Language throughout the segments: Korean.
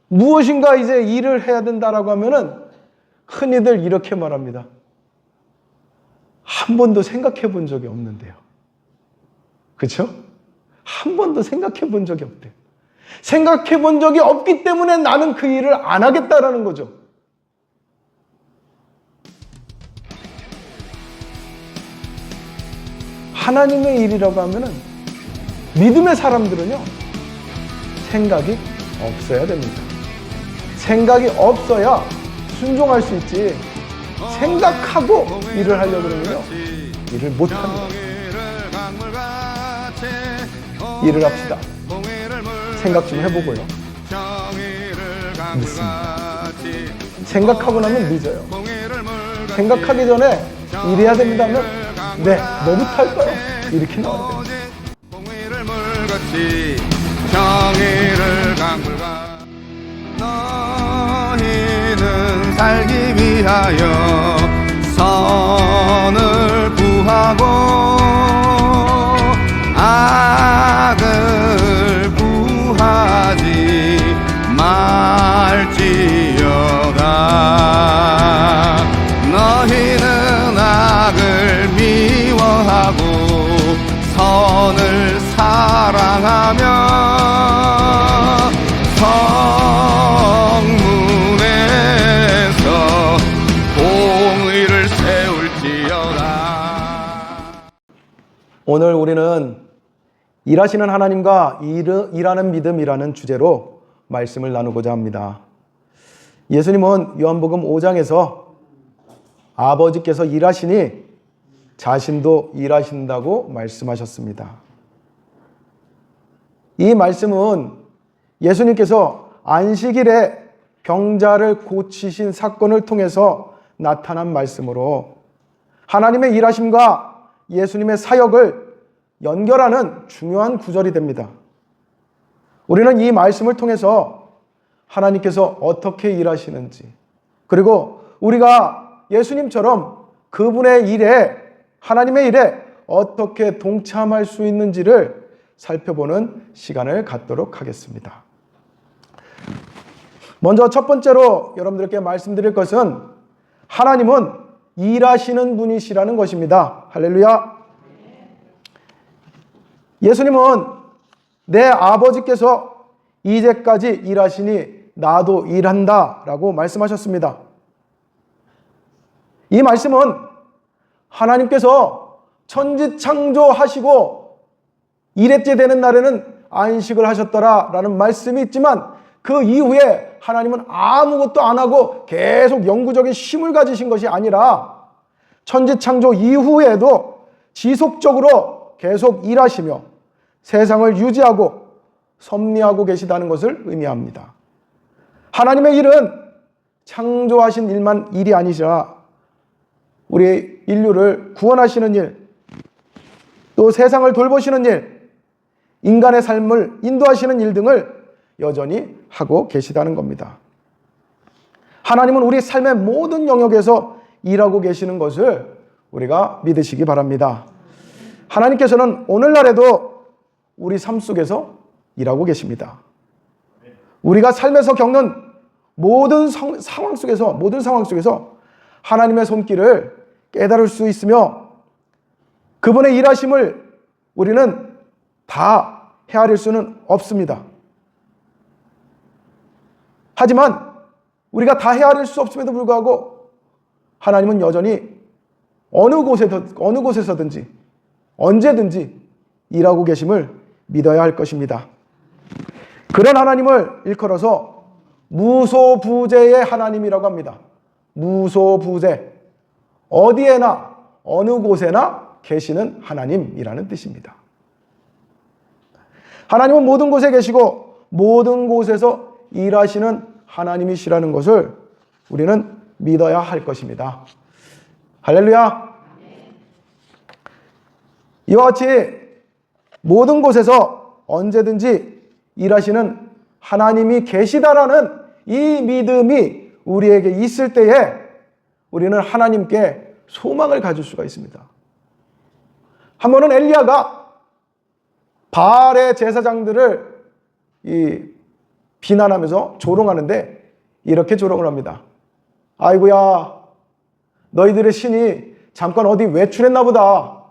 무엇인가 이제 일을 해야 된다라고 하면은 흔히들 이렇게 말합니다. 한 번도 생각해 본 적이 없는데요. 그렇죠? 한 번도 생각해 본 적이 없대요. 생각해 본 적이 없기 때문에 나는 그 일을 안 하겠다라는 거죠. 하나님의 일이라고 하면은 믿음의 사람들은요, 생각이 없어야 됩니다. 생각이 없어야 순종할 수 있지, 생각하고 일을 하려고 그러면요, 일을 못합니다. 일을 합시다. 생각 좀 해보고요. 늦습니다. 생각하고 나면 늦어요. 생각하기 전에 일해야 됩니다 하면 네, 뭐부터 할까요? 이렇게 나와야 됩니다. 정의를 강물과 너희는 살기 위하여 선을 구하고 악을 구하지 말지어다. 너희는 악을 미워하고 선을 사랑하며 성문에서 공의를 세울지어다. 오늘 우리는 일하시는 하나님과 일하는 믿음이라는 주제로 말씀을 나누고자 합니다. 예수님은 요한복음 5장에서 아버지께서 일하시니 자신도 일하신다고 말씀하셨습니다. 이 말씀은 예수님께서 안식일에 병자를 고치신 사건을 통해서 나타난 말씀으로 하나님의 일하심과 예수님의 사역을 연결하는 중요한 구절이 됩니다. 우리는 이 말씀을 통해서 하나님께서 어떻게 일하시는지, 그리고 우리가 예수님처럼 그분의 일에, 하나님의 일에 어떻게 동참할 수 있는지를 살펴보는 시간을 갖도록 하겠습니다. 먼저 첫 번째로 여러분들께 말씀드릴 것은 하나님은 일하시는 분이시라는 것입니다. 할렐루야. 예수님은 내 아버지께서 이제까지 일하시니 나도 일한다 라고 말씀하셨습니다. 이 말씀은 하나님께서 천지창조하시고 일회째 되는 날에는 안식을 하셨더라 라는 말씀이 있지만 그 이후에 하나님은 아무것도 안 하고 계속 영구적인 쉼을 가지신 것이 아니라 천지창조 이후에도 지속적으로 계속 일하시며 세상을 유지하고 섭리하고 계시다는 것을 의미합니다. 하나님의 일은 창조하신 일만 일이 아니라 우리 인류를 구원하시는 일, 또 세상을 돌보시는 일, 인간의 삶을 인도하시는 일 등을 여전히 하고 계시다는 겁니다. 하나님은 우리 삶의 모든 영역에서 일하고 계시는 것을 우리가 믿으시기 바랍니다. 하나님께서는 오늘날에도 우리 삶 속에서 일하고 계십니다. 우리가 삶에서 겪는 모든 상황 속에서 하나님의 손길을 깨달을 수 있으며 그분의 일하심을 우리는 다 헤아릴 수는 없습니다. 하지만 우리가 다 헤아릴 수 없음에도 불구하고 하나님은 여전히 어느 곳에서든지 언제든지 일하고 계심을 믿어야 할 것입니다. 그런 하나님을 일컬어서 무소부재의 하나님이라고 합니다. 무소부재, 어디에나 어느 곳에나 계시는 하나님이라는 뜻입니다. 하나님은 모든 곳에 계시고 모든 곳에서 일하시는 하나님이시라는 것을 우리는 믿어야 할 것입니다. 할렐루야. 이와 같이 모든 곳에서 언제든지 일하시는 하나님이 계시다라는 이 믿음이 우리에게 있을 때에 우리는 하나님께 소망을 가질 수가 있습니다. 한 번은 엘리야가 바알의 제사장들을 비난하면서 조롱하는데 이렇게 조롱을 합니다. 아이고야, 너희들의 신이 잠깐 어디 외출했나 보다.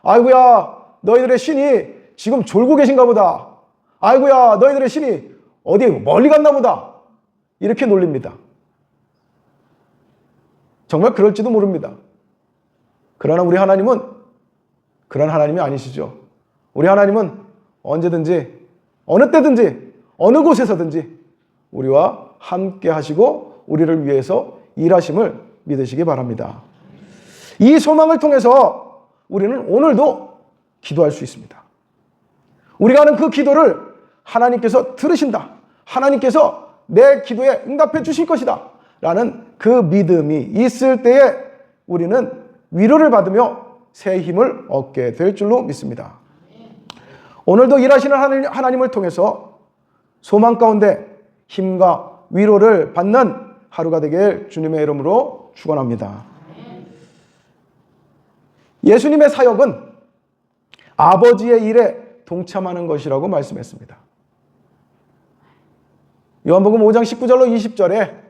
아이고야, 너희들의 신이 지금 졸고 계신가 보다. 아이고야, 너희들의 신이 어디 멀리 갔나 보다. 이렇게 놀립니다. 정말 그럴지도 모릅니다. 그러나 우리 하나님은 그런 하나님이 아니시죠. 우리 하나님은 언제든지, 어느 때든지, 어느 곳에서든지 우리와 함께 하시고 우리를 위해서 일하심을 믿으시기 바랍니다. 이 소망을 통해서 우리는 오늘도 기도할 수 있습니다. 우리가 하는 그 기도를 하나님께서 들으신다. 하나님께서 내 기도에 응답해 주실 것이다. 라는 그 믿음이 있을 때에 우리는 위로를 받으며 새 힘을 얻게 될 줄로 믿습니다. 오늘도 일하시는 하나님을 통해서 소망 가운데 힘과 위로를 받는 하루가 되길 주님의 이름으로 축원합니다. 예수님의 사역은 아버지의 일에 동참하는 것이라고 말씀했습니다. 요한복음 5장 19절로 20절에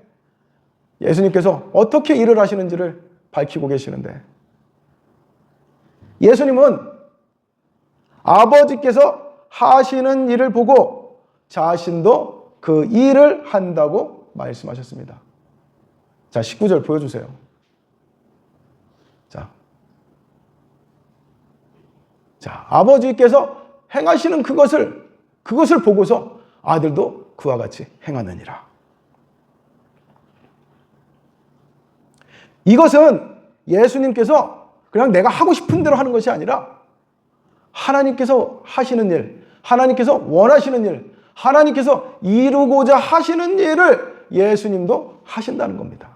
예수님께서 어떻게 일을 하시는지를 밝히고 계시는데, 예수님은 아버지께서 하시는 일을 보고 자신도 그 일을 한다고 말씀하셨습니다. 자, 19절 보여주세요. 자, 아버지께서 행하시는 그것을 보고서 아들도 그와 같이 행하느니라. 이것은 예수님께서 그냥 내가 하고 싶은 대로 하는 것이 아니라 하나님께서 하시는 일, 하나님께서 원하시는 일, 하나님께서 이루고자 하시는 일을 예수님도 하신다는 겁니다.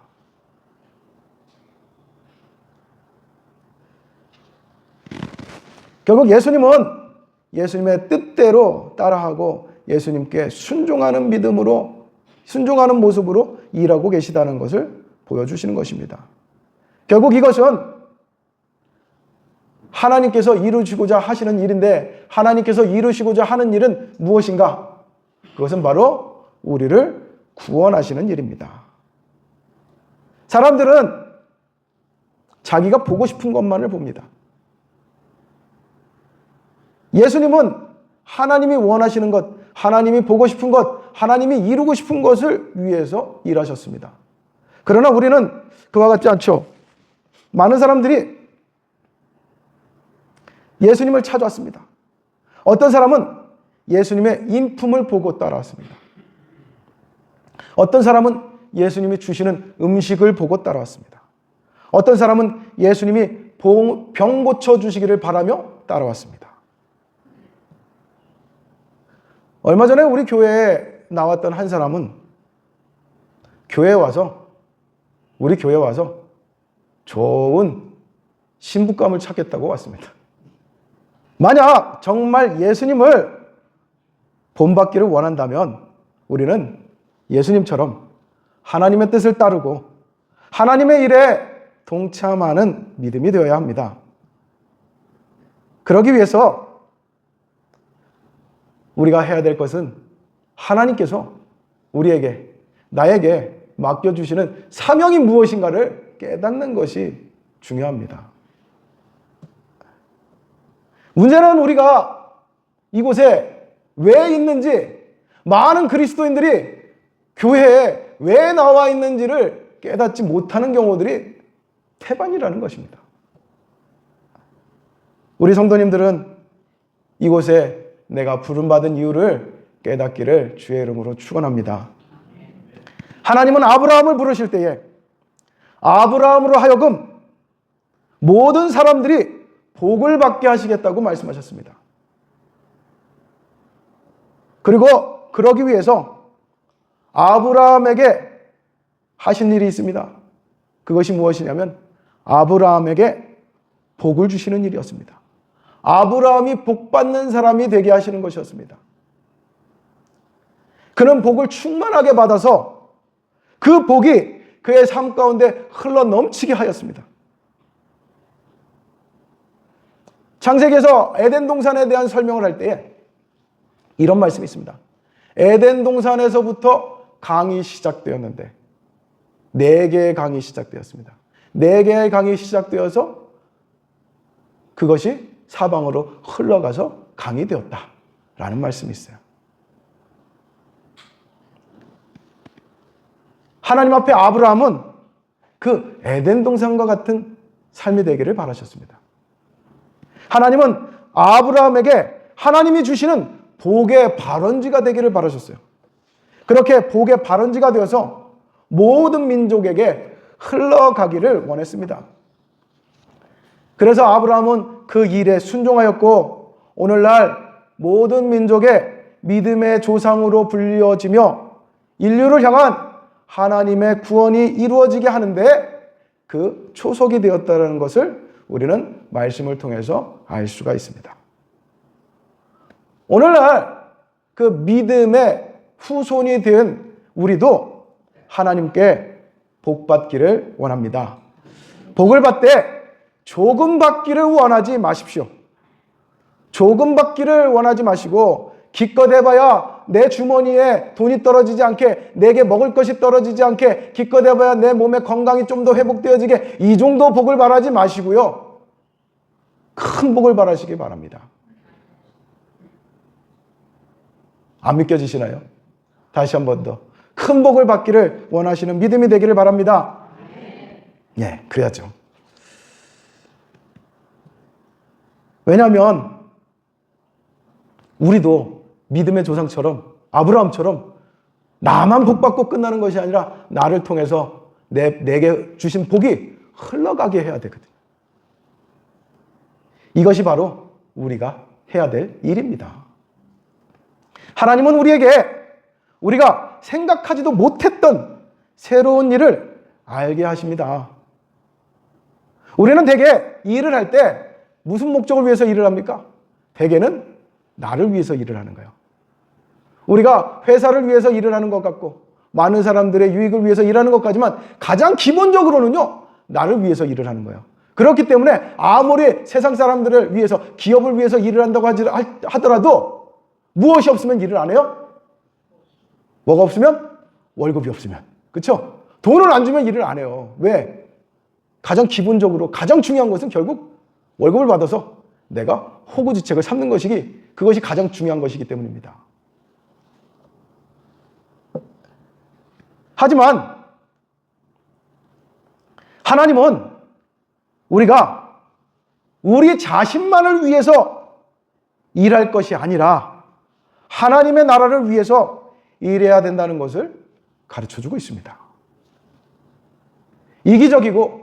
결국 예수님은 예수님의 뜻대로 따라하고 예수님께 순종하는 믿음으로, 순종하는 모습으로 일하고 계시다는 것을 보여주시는 것입니다. 결국 이것은 하나님께서 이루시고자 하시는 일인데, 하나님께서 이루시고자 하는 일은 무엇인가? 그것은 바로 우리를 구원하시는 일입니다. 사람들은 자기가 보고 싶은 것만을 봅니다. 예수님은 하나님이 원하시는 것, 하나님이 보고 싶은 것, 하나님이 이루고 싶은 것을 위해서 일하셨습니다. 그러나 우리는 그와 같지 않죠. 많은 사람들이 예수님을 찾아왔습니다. 어떤 사람은 예수님의 인품을 보고 따라왔습니다. 어떤 사람은 예수님이 주시는 음식을 보고 따라왔습니다. 어떤 사람은 예수님이 병 고쳐주시기를 바라며 따라왔습니다. 얼마 전에 우리 교회에 나왔던 한 사람은 우리 교회에 와서 좋은 신부감을 찾겠다고 왔습니다. 만약 정말 예수님을 본받기를 원한다면 우리는 예수님처럼 하나님의 뜻을 따르고 하나님의 일에 동참하는 믿음이 되어야 합니다. 그러기 위해서 우리가 해야 될 것은 하나님께서 우리에게, 나에게 맡겨주시는 사명이 무엇인가를 깨닫는 것이 중요합니다. 문제는 우리가 이곳에 왜 있는지, 많은 그리스도인들이 교회에 왜 나와 있는지를 깨닫지 못하는 경우들이 태반이라는 것입니다. 우리 성도님들은 이곳에 내가 부름받은 이유를 깨닫기를 주의 이름으로 축원합니다. 하나님은 아브라함을 부르실 때에 아브라함으로 하여금 모든 사람들이 복을 받게 하시겠다고 말씀하셨습니다. 그리고 그러기 위해서 아브라함에게 하신 일이 있습니다. 그것이 무엇이냐면 아브라함에게 복을 주시는 일이었습니다. 아브라함이 복받는 사람이 되게 하시는 것이었습니다. 그는 복을 충만하게 받아서 그 복이 그의 삶 가운데 흘러 넘치게 하였습니다. 창세기에서 에덴 동산에 대한 설명을 할 때에 이런 말씀이 있습니다. 에덴 동산에서부터 강이 시작되었는데 4개의 강이 시작되었습니다. 4개의 강이 시작되어서 그것이 사방으로 흘러가서 강이 되었다라는 말씀이 있어요. 하나님 앞에 아브라함은 그 에덴 동산과 같은 삶이 되기를 바라셨습니다. 하나님은 아브라함에게 하나님이 주시는 복의 발원지가 되기를 바라셨어요. 그렇게 복의 발원지가 되어서 모든 민족에게 흘러가기를 원했습니다. 그래서 아브라함은 그 일에 순종하였고 오늘날 모든 민족의 믿음의 조상으로 불려지며 인류를 향한 하나님의 구원이 이루어지게 하는데 그 초석이 되었다는 것을 우리는 말씀을 통해서 알 수가 있습니다. 오늘날 그 믿음의 후손이 된 우리도 하나님께 복 받기를 원합니다. 복을 받되 조금 받기를 원하지 마십시오. 조금 받기를 원하지 마시고 기껏 해봐야 내 주머니에 돈이 떨어지지 않게, 내게 먹을 것이 떨어지지 않게, 기껏 해봐야 내 몸의 건강이 좀 더 회복되어지게, 이 정도 복을 바라지 마시고요. 큰 복을 바라시기 바랍니다. 안 믿겨지시나요? 다시 한 번 더. 큰 복을 받기를 원하시는 믿음이 되기를 바랍니다. 예, 그래야죠. 왜냐하면 우리도 믿음의 조상처럼 아브라함처럼 나만 복 받고 끝나는 것이 아니라 나를 통해서 내게 주신 복이 흘러가게 해야 되거든요. 이것이 바로 우리가 해야 될 일입니다. 하나님은 우리에게 우리가 생각하지도 못했던 새로운 일을 알게 하십니다. 우리는 대개 일을 할 때 무슨 목적을 위해서 일을 합니까? 대개는 나를 위해서 일을 하는 거예요. 우리가 회사를 위해서 일을 하는 것 같고 많은 사람들의 유익을 위해서 일하는 것 같지만 가장 기본적으로는요, 나를 위해서 일을 하는 거예요. 그렇기 때문에 아무리 세상 사람들을 위해서, 기업을 위해서 일을 한다고 하더라도 무엇이 없으면 일을 안 해요? 뭐가 없으면? 월급이 없으면. 그렇죠? 돈을 안 주면 일을 안 해요. 왜? 가장 기본적으로 가장 중요한 것은 결국 월급을 받아서 내가 호구지책을 삼는 그것이 가장 중요한 것이기 때문입니다. 하지만 하나님은 우리가 우리 자신만을 위해서 일할 것이 아니라 하나님의 나라를 위해서 일해야 된다는 것을 가르쳐주고 있습니다. 이기적이고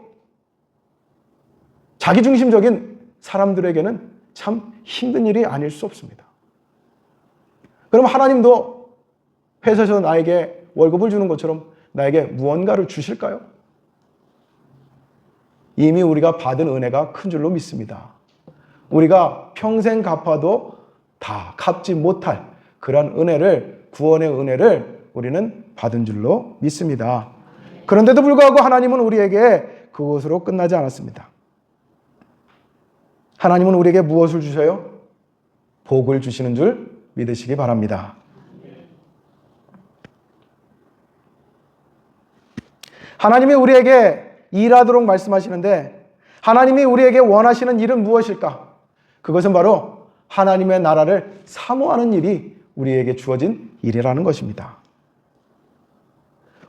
자기중심적인 사람들에게는 참 힘든 일이 아닐 수 없습니다. 그럼 하나님도 회사에서 나에게 월급을 주는 것처럼 나에게 무언가를 주실까요? 이미 우리가 받은 은혜가 큰 줄로 믿습니다. 우리가 평생 갚아도 다 갚지 못할 그런 은혜를, 구원의 은혜를 우리는 받은 줄로 믿습니다. 그런데도 불구하고 하나님은 우리에게 그것으로 끝나지 않았습니다. 하나님은 우리에게 무엇을 주셔요? 복을 주시는 줄 믿으시기 바랍니다. 하나님이 우리에게 일하도록 말씀하시는데 하나님이 우리에게 원하시는 일은 무엇일까? 그것은 바로 하나님의 나라를 사모하는 일이 우리에게 주어진 일이라는 것입니다.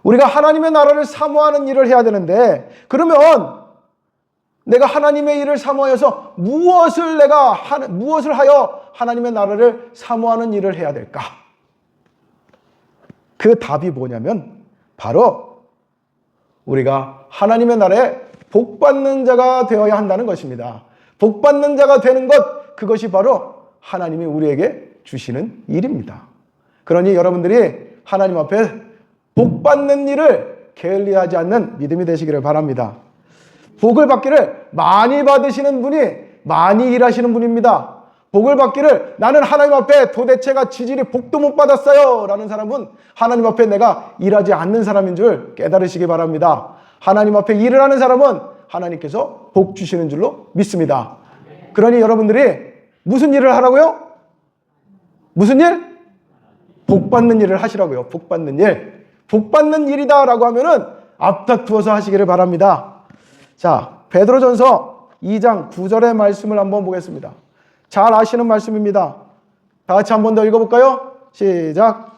우리가 하나님의 나라를 사모하는 일을 해야 되는데 그러면 내가 하나님의 일을 사모하여서 무엇을 하여 하나님의 나라를 사모하는 일을 해야 될까? 그 답이 뭐냐면 바로 우리가 하나님의 나라에 복받는 자가 되어야 한다는 것입니다. 복받는 자가 되는 것, 그것이 바로 하나님이 우리에게 주시는 일입니다. 그러니 여러분들이 하나님 앞에 복받는 일을 게을리하지 않는 믿음이 되시기를 바랍니다. 복을 받기를 많이 받으시는 분이 많이 일하시는 분입니다. 복을 받기를 나는 하나님 앞에 도대체가 지질이 복도 못 받았어요 라는 사람은 하나님 앞에 내가 일하지 않는 사람인 줄 깨달으시기 바랍니다. 하나님 앞에 일을 하는 사람은 하나님께서 복 주시는 줄로 믿습니다. 그러니 여러분들이 무슨 일을 하라고요? 무슨 일? 복 받는 일을 하시라고요. 복 받는 일. 복 받는 일이다라고 하면은 앞다투어서 하시기를 바랍니다. 자, 베드로전서 2장 9절의 말씀을 한번 보겠습니다. 잘 아시는 말씀입니다. 다 같이 한 번 더 읽어볼까요? 시작.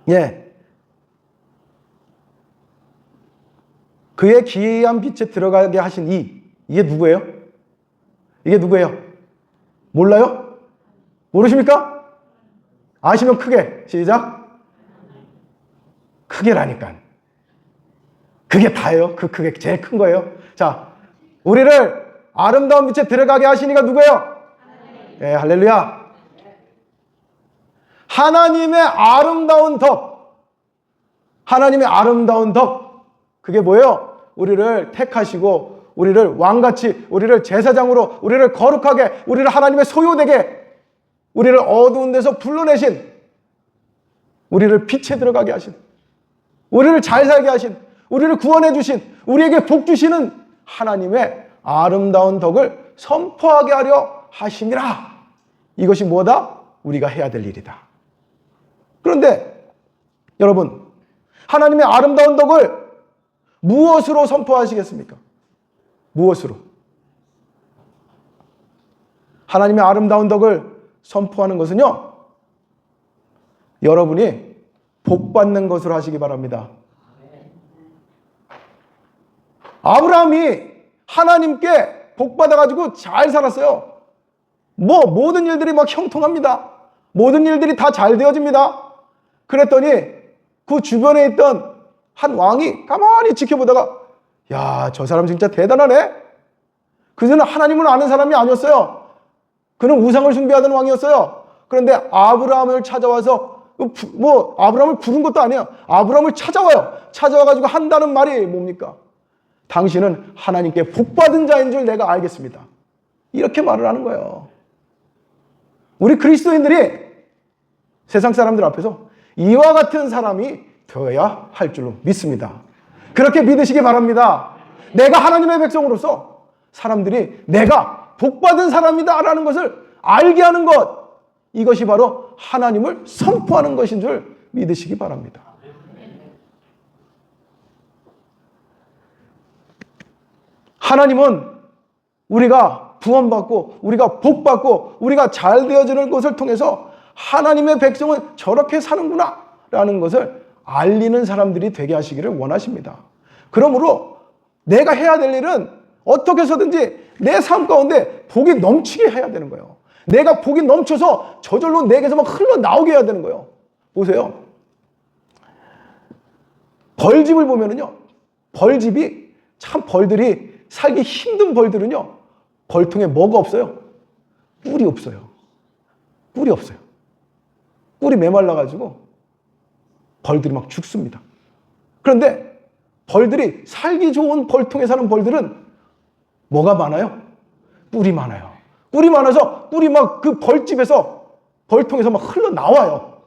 예. 그의 기이한 빛에 들어가게 하신 이게 누구예요? 이게 누구예요? 몰라요? 모르십니까? 아시면 크게 시작. 크게라니까. 그게 다예요. 그게 제일 큰 거예요. 자, 우리를 아름다운 빛에 들어가게 하신 이가 누구예요? 예, 할렐루야. 하나님의 아름다운 덕. 하나님의 아름다운 덕. 그게 뭐예요? 우리를 택하시고 우리를 왕같이, 우리를 제사장으로, 우리를 거룩하게, 우리를 하나님의 소유되게, 우리를 어두운 데서 불러내신, 우리를 빛에 들어가게 하신, 우리를 잘 살게 하신, 우리를 구원해 주신, 우리에게 복 주시는 하나님의 아름다운 덕을 선포하게 하려 하심이라. 이것이 뭐다? 우리가 해야 될 일이다. 그런데 여러분, 하나님의 아름다운 덕을 무엇으로 선포하시겠습니까? 무엇으로? 하나님의 아름다운 덕을 선포하는 것은요, 여러분이 복 받는 것으로 하시기 바랍니다. 아브라함이 하나님께 복 받아가지고 잘 살았어요. 모든 일들이 막 형통합니다. 모든 일들이 다 잘 되어집니다. 그랬더니 그 주변에 있던 한 왕이 가만히 지켜보다가, 야, 저 사람 진짜 대단하네? 그는 하나님을 아는 사람이 아니었어요. 그는 우상을 숭배하던 왕이었어요. 그런데 아브라함을 찾아와서, 아브라함을 부른 것도 아니에요. 아브라함을 찾아와요. 찾아와가지고 한다는 말이 뭡니까? 당신은 하나님께 복받은 자인 줄 내가 알겠습니다. 이렇게 말을 하는 거예요. 우리 그리스도인들이 세상 사람들 앞에서 이와 같은 사람이 되어야 할 줄로 믿습니다. 그렇게 믿으시기 바랍니다. 내가 하나님의 백성으로서 사람들이 내가 복받은 사람이다라는 것을 알게 하는 것, 이것이 바로 하나님을 선포하는 것인 줄 믿으시기 바랍니다. 하나님은 우리가 구원받고 우리가 복받고 우리가 잘 되어지는 것을 통해서 하나님의 백성은 저렇게 사는구나 라는 것을 알리는 사람들이 되게 하시기를 원하십니다. 그러므로 내가 해야 될 일은 어떻게 해서든지 내 삶 가운데 복이 넘치게 해야 되는 거예요. 내가 복이 넘쳐서 저절로 내게서 막 흘러나오게 해야 되는 거예요. 보세요. 벌집을 보면은요, 벌집이 참 벌들이 살기 힘든 벌들은요, 벌통에 뭐가 없어요? 꿀이 없어요. 꿀이 없어요. 꿀이 메말라가지고 벌들이 막 죽습니다. 그런데 벌들이 살기 좋은 벌통에 사는 벌들은 뭐가 많아요? 꿀이 많아요. 꿀이 많아서 꿀이 막 그 벌집에서, 벌통에서 막 흘러나와요.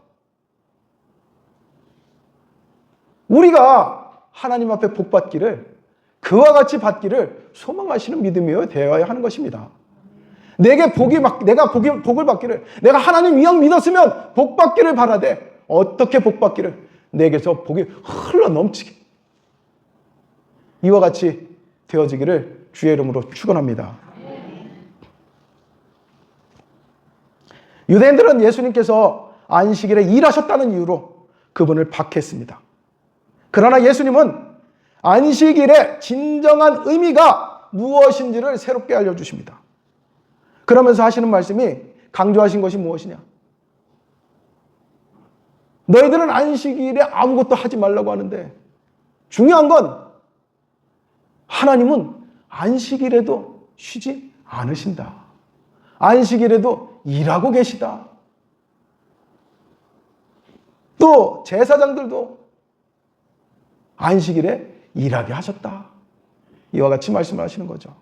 우리가 하나님 앞에 복 받기를, 그와 같이 받기를 소망하시는 믿음이어야 되어야 하는 것입니다. 내가 복을 받기를, 내가 하나님 이왕 믿었으면 복 받기를 바라되, 어떻게 복 받기를? 내게서 복이 흘러 넘치게, 이와 같이 되어지기를 주의 이름으로 축원합니다. 유대인들은 예수님께서 안식일에 일하셨다는 이유로 그분을 박해했습니다. 그러나 예수님은 안식일의 진정한 의미가 무엇인지를 새롭게 알려주십니다. 그러면서 하시는 말씀이, 강조하신 것이 무엇이냐? 너희들은 안식일에 아무것도 하지 말라고 하는데, 중요한 건 하나님은 안식일에도 쉬지 않으신다. 안식일에도 일하고 계시다. 또 제사장들도 안식일에 일하게 하셨다. 이와 같이 말씀을 하시는 거죠.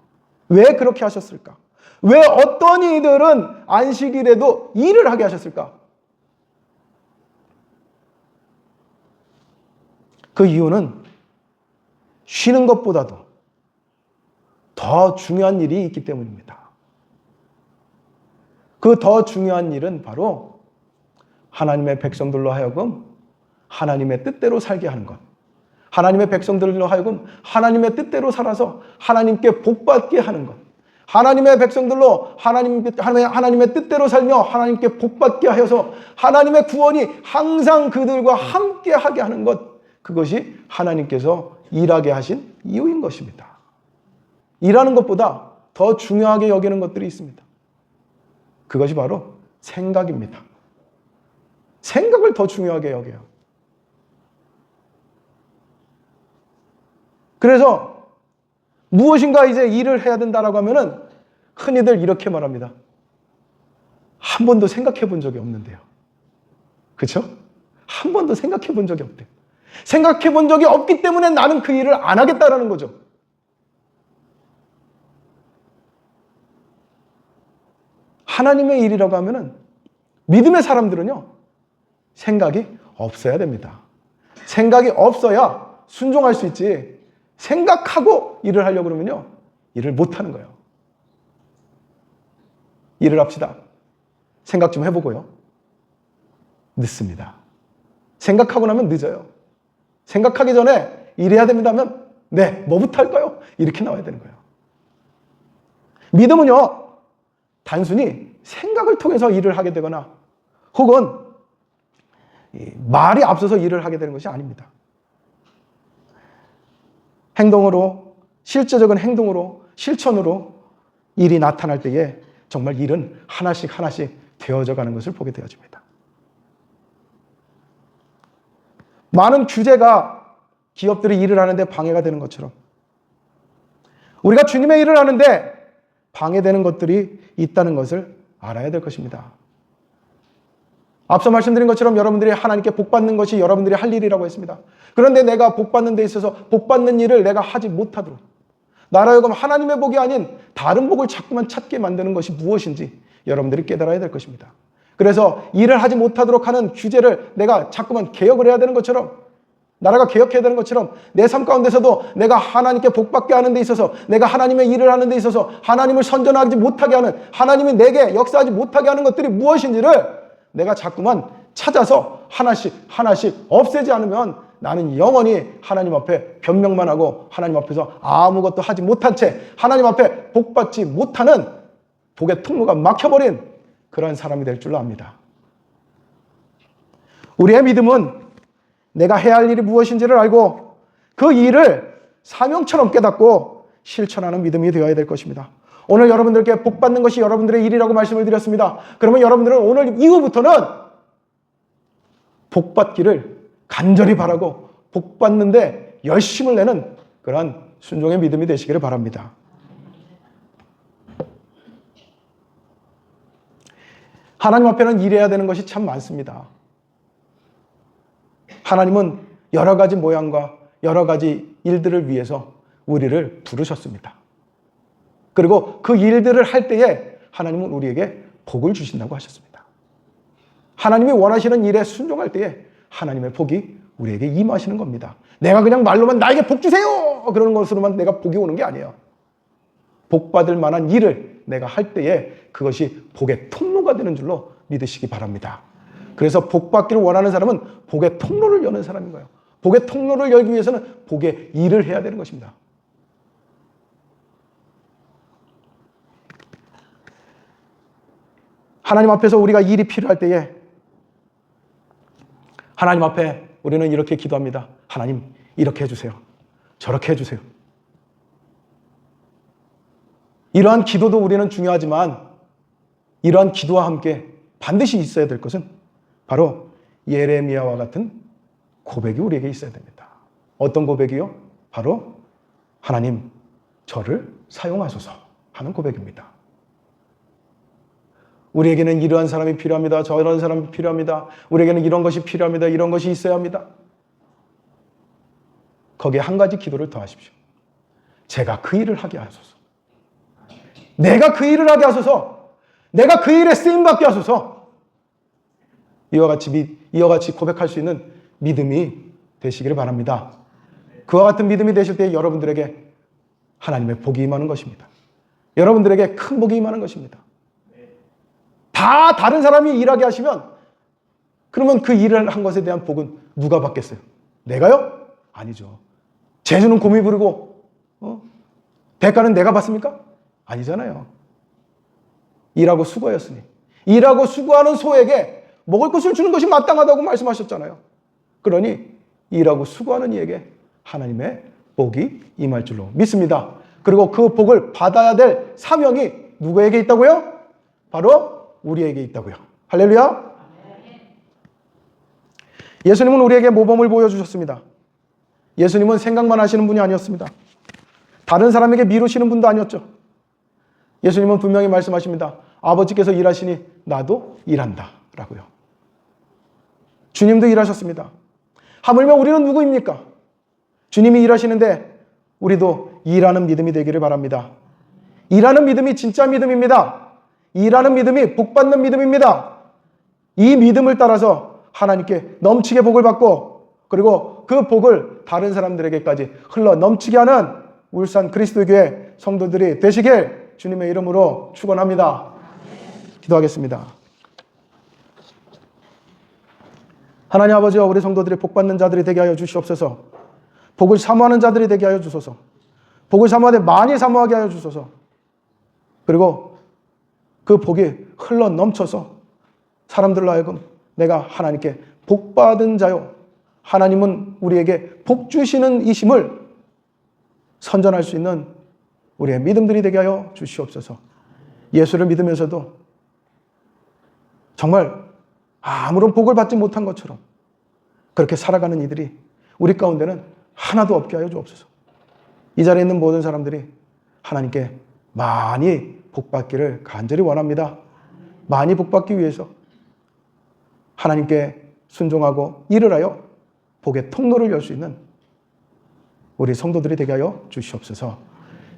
왜 그렇게 하셨을까? 왜 어떤 이들은 안식일에도 일을 하게 하셨을까? 그 이유는 쉬는 것보다도 더 중요한 일이 있기 때문입니다. 그 더 중요한 일은 바로 하나님의 백성들로 하여금 하나님의 뜻대로 살게 하는 것. 하나님의 백성들로 하여금 하나님의 뜻대로 살아서 하나님께 복받게 하는 것. 하나님의 백성들로 하나님의 뜻대로 살며 하나님께 복받게 하여서 하나님의 구원이 항상 그들과 함께 하게 하는 것. 그것이 하나님께서 일하게 하신 이유인 것입니다. 일하는 것보다 더 중요하게 여기는 것들이 있습니다. 그것이 바로 생각입니다. 생각을 더 중요하게 여겨요. 그래서 무엇인가 이제 일을 해야 된다라고 하면은 흔히들 이렇게 말합니다. 한 번도 생각해 본 적이 없는데요. 그렇죠? 한 번도 생각해 본 적이 없대요. 생각해 본 적이 없기 때문에 나는 그 일을 안 하겠다라는 거죠. 하나님의 일이라고 하면은 믿음의 사람들은요, 생각이 없어야 됩니다. 생각이 없어야 순종할 수 있지. 생각하고 일을 하려고 그러면요, 일을 못 하는 거예요. 일을 합시다. 생각 좀 해보고요. 늦습니다. 생각하고 나면 늦어요. 생각하기 전에 일해야 됩니다 하면 네, 뭐부터 할까요? 이렇게 나와야 되는 거예요. 믿음은요, 단순히 생각을 통해서 일을 하게 되거나 혹은 말이 앞서서 일을 하게 되는 것이 아닙니다. 행동으로, 실제적인 행동으로, 실천으로 일이 나타날 때에 정말 일은 하나씩 하나씩 되어져 가는 것을 보게 되어집니다. 많은 규제가 기업들이 일을 하는데 방해가 되는 것처럼 우리가 주님의 일을 하는데 방해되는 것들이 있다는 것을 알아야 될 것입니다. 앞서 말씀드린 것처럼 여러분들이 하나님께 복받는 것이 여러분들이 할 일이라고 했습니다. 그런데 내가 복받는 데 있어서 복받는 일을 내가 하지 못하도록 나라 하여금 하나님의 복이 아닌 다른 복을 자꾸만 찾게 만드는 것이 무엇인지 여러분들이 깨달아야 될 것입니다. 그래서 일을 하지 못하도록 하는 규제를 내가 자꾸만 개혁을 해야 되는 것처럼 나라가 개혁해야 되는 것처럼 내 삶 가운데서도 내가 하나님께 복받게 하는 데 있어서 내가 하나님의 일을 하는 데 있어서 하나님을 선전하지 못하게 하는 하나님이 내게 역사하지 못하게 하는 것들이 무엇인지를 내가 자꾸만 찾아서 하나씩 하나씩 없애지 않으면 나는 영원히 하나님 앞에 변명만 하고 하나님 앞에서 아무것도 하지 못한 채 하나님 앞에 복받지 못하는 복의 통로가 막혀버린 그런 사람이 될 줄로 압니다. 우리의 믿음은 내가 해야 할 일이 무엇인지를 알고 그 일을 사명처럼 깨닫고 실천하는 믿음이 되어야 될 것입니다. 오늘 여러분들께 복받는 것이 여러분들의 일이라고 말씀을 드렸습니다. 그러면 여러분들은 오늘 이후부터는 복받기를 간절히 바라고 복받는데 열심을 내는 그러한 순종의 믿음이 되시기를 바랍니다. 하나님 앞에는 일해야 되는 것이 참 많습니다. 하나님은 여러 가지 모양과 여러 가지 일들을 위해서 우리를 부르셨습니다. 그리고 그 일들을 할 때에 하나님은 우리에게 복을 주신다고 하셨습니다. 하나님이 원하시는 일에 순종할 때에 하나님의 복이 우리에게 임하시는 겁니다. 내가 그냥 말로만 나에게 복 주세요! 그러는 것으로만 내가 복이 오는 게 아니에요. 복 받을 만한 일을 내가 할 때에 그것이 복의 통로가 되는 줄로 믿으시기 바랍니다. 그래서 복 받기를 원하는 사람은 복의 통로를 여는 사람인 거예요. 복의 통로를 열기 위해서는 복의 일을 해야 되는 것입니다. 하나님 앞에서 우리가 일이 필요할 때에 하나님 앞에 우리는 이렇게 기도합니다. 하나님, 이렇게 해주세요. 저렇게 해주세요. 이러한 기도도 우리는 중요하지만 이러한 기도와 함께 반드시 있어야 될 것은 바로 예레미야와 같은 고백이 우리에게 있어야 됩니다. 어떤 고백이요? 바로 하나님, 저를 사용하소서 하는 고백입니다. 우리에게는 이러한 사람이 필요합니다. 저런 사람이 필요합니다. 우리에게는 이런 것이 필요합니다. 이런 것이 있어야 합니다. 거기에 한 가지 기도를 더 하십시오. 제가 그 일을 하게 하소서. 내가 그 일을 하게 하소서. 내가 그 일에 쓰임받게 하소서. 이와 같이 고백할 수 있는 믿음이 되시기를 바랍니다. 그와 같은 믿음이 되실 때 여러분들에게 하나님의 복이 임하는 것입니다. 여러분들에게 큰 복이 임하는 것입니다. 다 다른 사람이 일하게 하시면 그러면 그 일을 한 것에 대한 복은 누가 받겠어요? 내가요? 아니죠. 재주는 곰이 부르고 대가는 내가 받습니까? 아니잖아요. 일하고 수고하였으니 일하고 수고하는 소에게 먹을 것을 주는 것이 마땅하다고 말씀하셨잖아요. 그러니 일하고 수고하는 이에게 하나님의 복이 임할 줄로 믿습니다. 그리고 그 복을 받아야 될 사명이 누구에게 있다고요? 바로 우리에게 있다고요. 할렐루야. 예수님은 우리에게 모범을 보여주셨습니다. 예수님은 생각만 하시는 분이 아니었습니다. 다른 사람에게 미루시는 분도 아니었죠. 예수님은 분명히 말씀하십니다. 아버지께서 일하시니 나도 일한다 라고요. 주님도 일하셨습니다. 하물며 우리는 누구입니까? 주님이 일하시는데 우리도 일하는 믿음이 되기를 바랍니다. 일하는 믿음이 진짜 믿음입니다. 일하는 믿음이 복받는 믿음입니다. 이 믿음을 따라서 하나님께 넘치게 복을 받고 그리고 그 복을 다른 사람들에게까지 흘러 넘치게 하는 울산 그리스도교회 성도들이 되시길 주님의 이름으로 축원합니다. 기도하겠습니다. 하나님 아버지와 우리 성도들이 복받는 자들이 되게 하여 주시옵소서. 복을 사모하는 자들이 되게 하여 주소서. 복을 사모하되 많이 사모하게 하여 주소서. 그리고 그 복이 흘러 넘쳐서 사람들로 하여금 내가 하나님께 복받은 자요, 하나님은 우리에게 복 주시는 이심을 선전할 수 있는 우리의 믿음들이 되게 하여 주시옵소서. 예수를 믿으면서도 정말 아무런 복을 받지 못한 것처럼 그렇게 살아가는 이들이 우리 가운데는 하나도 없게 하여 주옵소서. 이 자리에 있는 모든 사람들이 하나님께 많이 복받기를 간절히 원합니다. 많이 복받기 위해서 하나님께 순종하고 일을 하여 복의 통로를 열 수 있는 우리 성도들이 되게 하여 주시옵소서.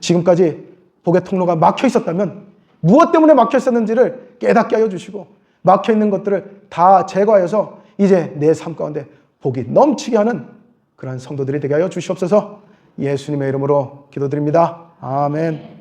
지금까지 복의 통로가 막혀 있었다면 무엇 때문에 막혀 있었는지를 깨닫게 하여 주시고 막혀 있는 것들을 다 제거하여서 이제 내 삶 가운데 복이 넘치게 하는 그러한 성도들이 되게 하여 주시옵소서. 예수님의 이름으로 기도드립니다. 아멘.